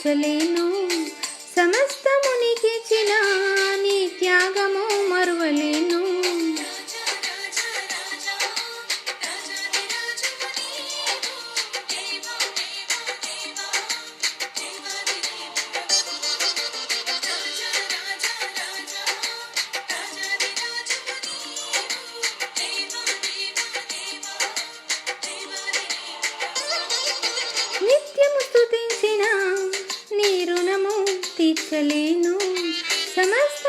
తీర్చలేను. సమస్తమునికిచ్చిన నీ త్యాగము మరువలేను. నిత్యము స్తుతించిన నీ రుణము తీర్చలేను. సమస్త